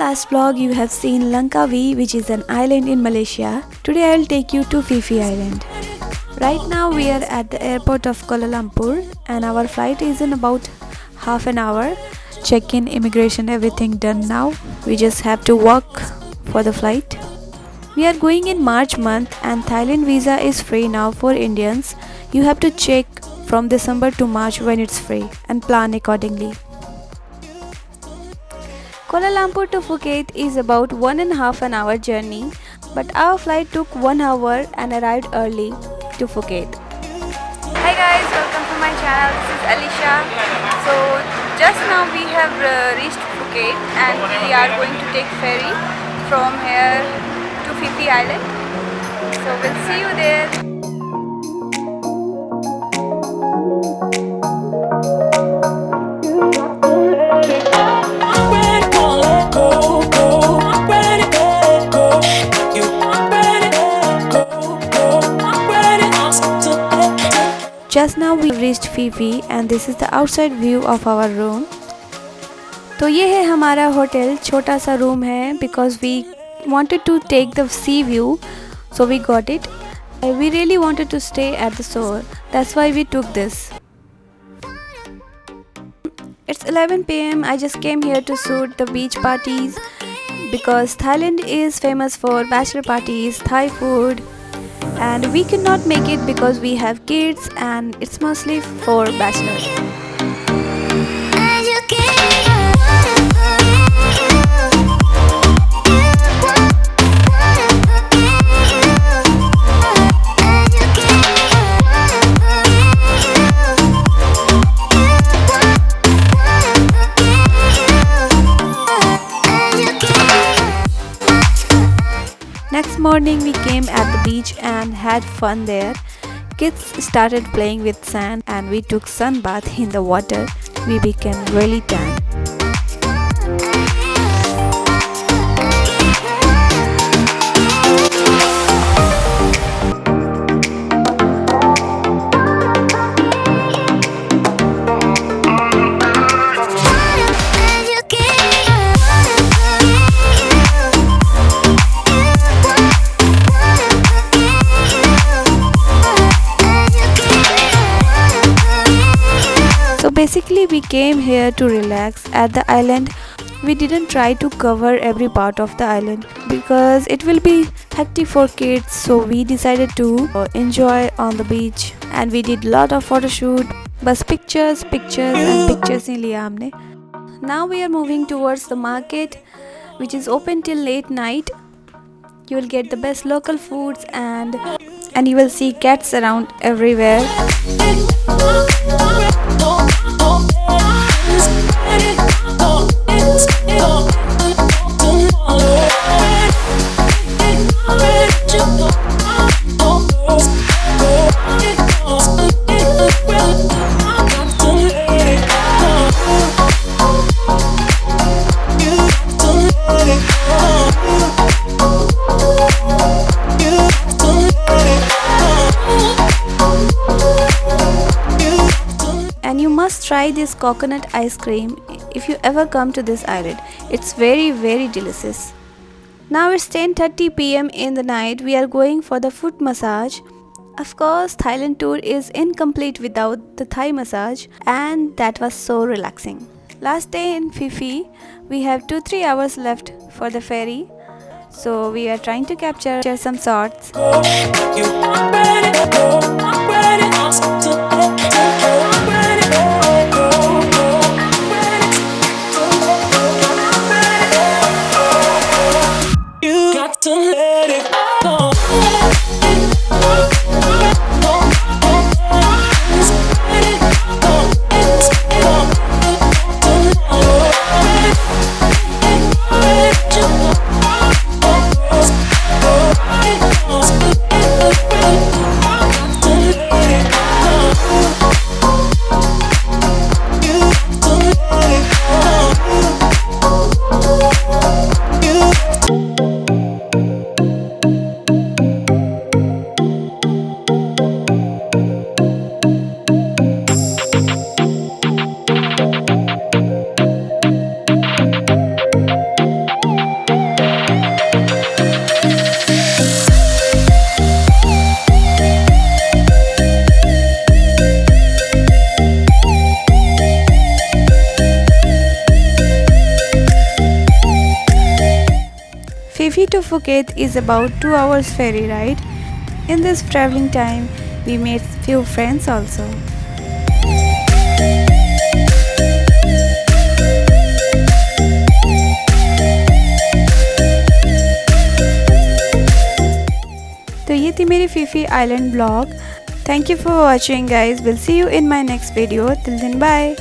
last vlog you have seen Langkawi, which is an island in Malaysia. Today I will take you to Phi Phi Island. Right now we are at the airport of Kuala Lumpur and our flight is in about half an hour. Check-in, immigration, everything done now. We just have to walk for the flight. We are going in March month and Thailand visa is free now for Indians. You have to check from December to March when it's free and plan accordingly. Kuala Lumpur to Phuket is about 1.5 hour journey, but our flight took 1 hour and arrived early to Phuket. Hi guys, welcome to my channel. This is Alisha. So just now we have reached Phuket and we are going to take ferry from here to Phi Phi Island. So we'll see you there. Just now we reached Phi Phi and this is the outside view of our room. तो ये है हमारा hotel, छोटा सा room है because we wanted to take the sea view, so we got it. We really wanted to stay at the shore, that's why we took this. It's 11 PM. I just came here to shoot the beach parties because Thailand is famous for bachelor parties, Thai food. And we could not make it because we have kids and it's mostly for bachelors. Next morning we came at the beach and had fun there. Kids started playing with sand and we took sun bath in the water. We became really tan. So basically we came here to relax at the island. We didn't try to cover every part of the island because it will be hectic for kids, so we decided to enjoy on the beach and we did lot of photo shoot. Bas pictures and pictures ही लिया हमने. Now we are moving towards the market which is open till late night. You will get the best local foods and you will see cats around everywhere. And you must try this coconut ice cream if you ever come to this island. It's very delicious. Now it's 10:30 PM in the night. We are going for the foot massage. Of course, Thailand tour is incomplete without the Thai massage and that was so relaxing. Last day in Phi Phi, we have 2-3 hours left for the ferry. So we are trying to capture some shots. To let it go. to Phuket is about 2 hours ferry ride. In this traveling time, we made few friends also. तो ये थी मेरी Phi Phi island blog. Thank you for watching guys. We'll see you in my next video. Till then, bye.